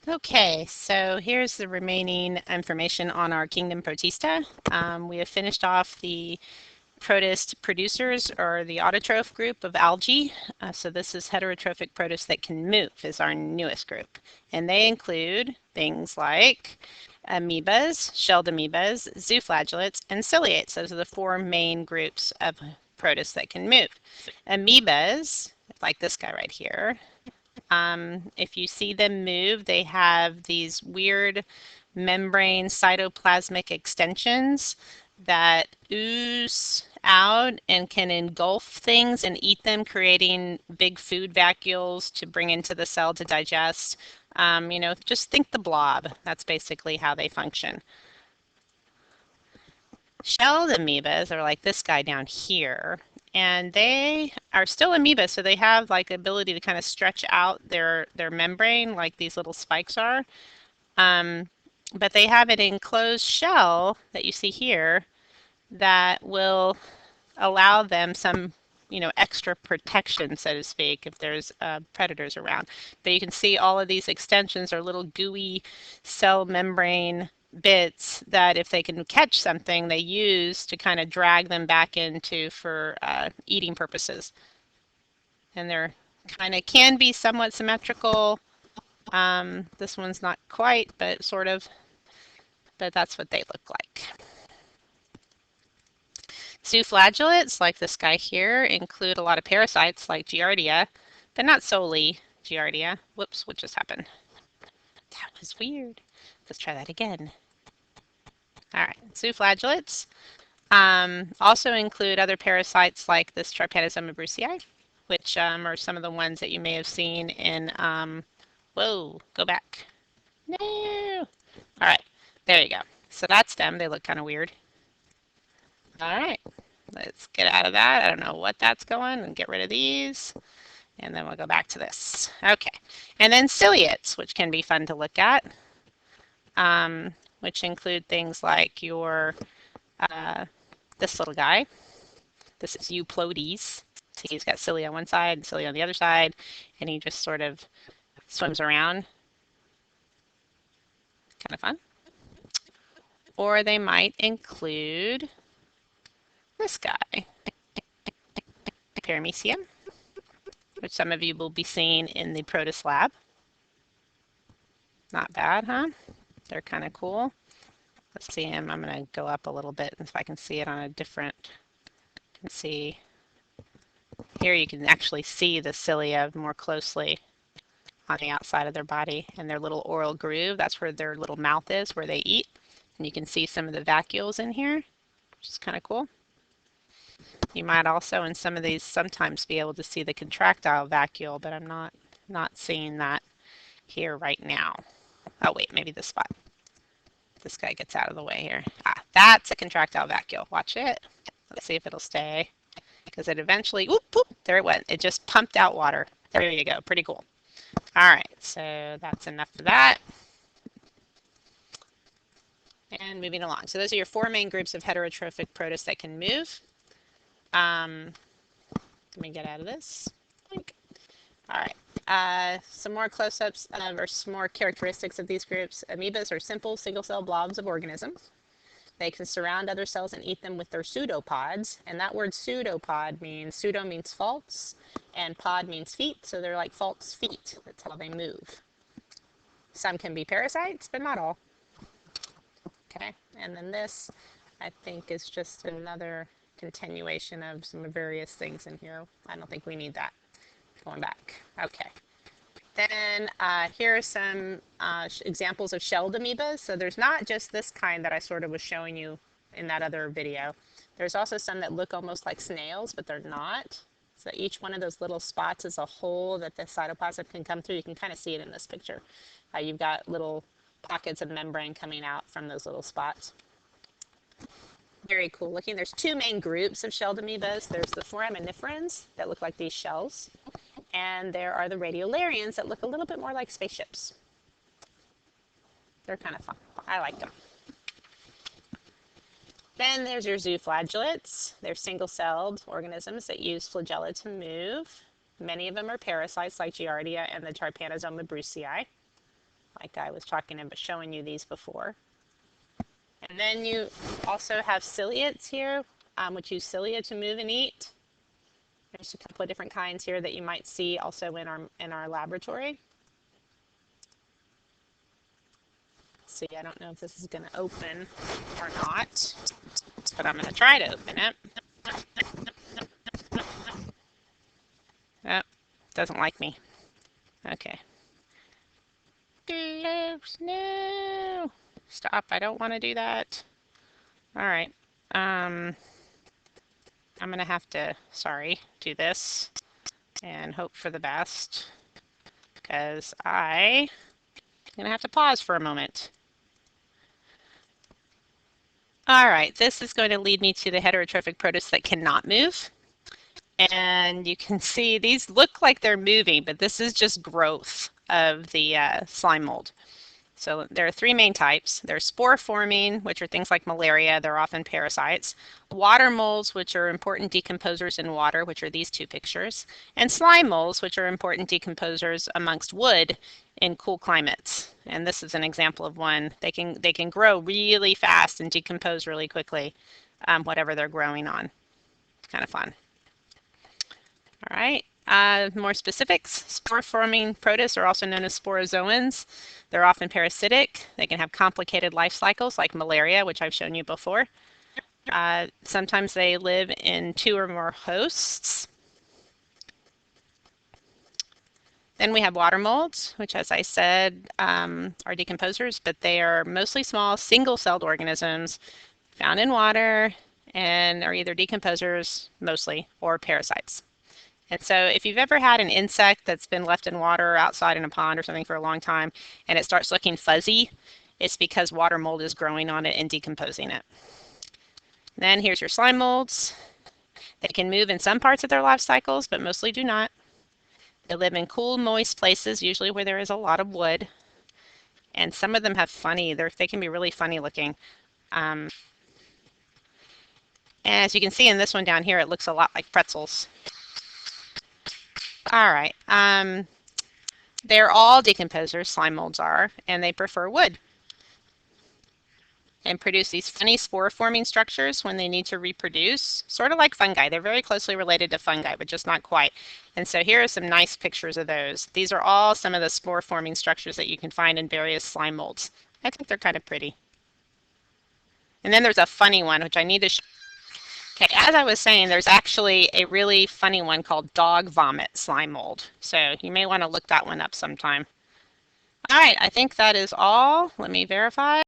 Okay, so here's the remaining information on our kingdom Protista. We have finished off the protist producers, or the autotroph group of algae. So this is heterotrophic protists that can move is our newest group. And they include things like amoebas, shelled amoebas, zooflagellates, and ciliates. Those are the four main groups of protists that can move. Amoebas, like this guy right here, if you see them move, they have these weird membrane cytoplasmic extensions that ooze out and can engulf things and eat them, creating big food vacuoles to bring into the cell to digest. Just think the blob. That's basically how they function. Shelled amoebas are like this guy down here, and they are still amoeba, so they have like the ability to kind of stretch out their membrane like these little spikes are. Um, but they have an enclosed shell that you see here that will allow them some extra protection, so to speak, if there's predators around. But you can see all of these extensions are little gooey cell membrane bits that if they can catch something, they use to kind of drag them back into for eating purposes. And they're kind of can be somewhat symmetrical. This one's not quite, but sort of. But that's what they look like. Zooflagellates, like this guy here, include a lot of parasites like Giardia, but not solely Giardia. Whoops, what just happened? That was weird. Let's try that again. All right, zooflagellates also include other parasites like this Trypanosoma brucei, which are some of the ones that you may have seen in, whoa, go back. No. All right, there you go. So that's them. They look kind of weird. All right, let's get out of that. I don't know what that's going, and get rid of these. And then we'll go back to this. Okay, and then ciliates, which can be fun to look at, which include things like this little guy. This is Euplotes. See, he's got cilia on one side and cilia on the other side, and he just sort of swims around. Kind of fun. Or they might include this guy, Paramecium, which some of you will be seeing in the Protist lab. Not bad, huh? They're kind of cool. Let's see him. I'm going to go up a little bit if I can see it on a different. You can see here, you can actually see the cilia more closely on the outside of their body and their little oral groove. That's where their little mouth is, where they eat. And you can see some of the vacuoles in here, which is kind of cool. You might also in some of these sometimes be able to see the contractile vacuole, but I'm not seeing that here right now. Oh wait, maybe this spot. This guy gets out of the way here. Ah, that's a contractile vacuole. Watch it. Let's see if it'll stay. Because it eventually, whoop, whoop, there it went. It just pumped out water. There you go. Pretty cool. All right, so that's enough of that. And moving along. So those are your four main groups of heterotrophic protists that can move. Let me get out of this. All right. Some more close-ups or some more characteristics of these groups. Amoebas are simple single-cell blobs of organisms. They can surround other cells and eat them with their pseudopods. And that word pseudopod means, pseudo means false, and pod means feet. So they're like false feet. That's how they move. Some can be parasites, but not all. Okay, and then this, I think, is just another continuation of some various things in here. I don't think we need that. Going back. Okay. Then here are some examples of shelled amoebas. So there's not just this kind that I sort of was showing you in that other video. There's also some that look almost like snails, but they're not. So each one of those little spots is a hole that the cytoplasm can come through. You can kind of see it in this picture. You've got little pockets of membrane coming out from those little spots. Very cool looking. There's two main groups of shelled amoebas. There's the foraminiferans that look like these shells. And there are the radiolarians that look a little bit more like spaceships. They're kind of fun. I like them. Then there's your zooflagellates. They're single-celled organisms that use flagella to move. Many of them are parasites like Giardia and the Trypanosoma brucei. like I was talking about showing you these before. And then you also have ciliates here, which use cilia to move and eat. There's a couple of different kinds here that you might see also in our laboratory. See, I don't know if this is going to open or not, but I'm going to try to open it. Oh, doesn't like me. Okay. Gloves, no. Stop, I don't want to do that. All right. I'm going to have to, do this and hope for the best because I'm going to have to pause for a moment. All right, this is going to lead me to the heterotrophic protists that cannot move. And you can see these look like they're moving, but this is just growth of the slime mold. So there are three main types. They're spore forming, which are things like malaria. They're often parasites. Water molds, which are important decomposers in water, which are these two pictures. And slime molds, which are important decomposers amongst wood in cool climates. And this is an example of one. They can grow really fast and decompose really quickly, whatever they're growing on. It's kind of fun. All right. More specifics, spore-forming protists are also known as sporozoans. They're often parasitic. They can have complicated life cycles like malaria, which I've shown you before. Sometimes they live in 2 or more hosts. Then we have water molds, which, as I said, are decomposers, but they are mostly small, single-celled organisms found in water and are either decomposers, mostly, or parasites. And so if you've ever had an insect that's been left in water or outside in a pond or something for a long time and it starts looking fuzzy, it's because water mold is growing on it and decomposing it. Then here's your slime molds. They can move in some parts of their life cycles, but mostly do not. They live in cool, moist places, usually where there is a lot of wood. And some of them have they can be really funny looking. And as you can see in this one down here, it looks a lot like pretzels. All right, they're all decomposers, slime molds are, and they prefer wood and produce these funny spore-forming structures when they need to reproduce, sort of like fungi. They're very closely related to fungi, but just not quite. And so here are some nice pictures of those. These are all some of the spore-forming structures that you can find in various slime molds. I think they're kind of pretty. And then there's a funny one, which I need to show. Okay, as I was saying, there's actually a really funny one called dog vomit slime mold. So you may want to look that one up sometime. All right, I think that is all. Let me verify.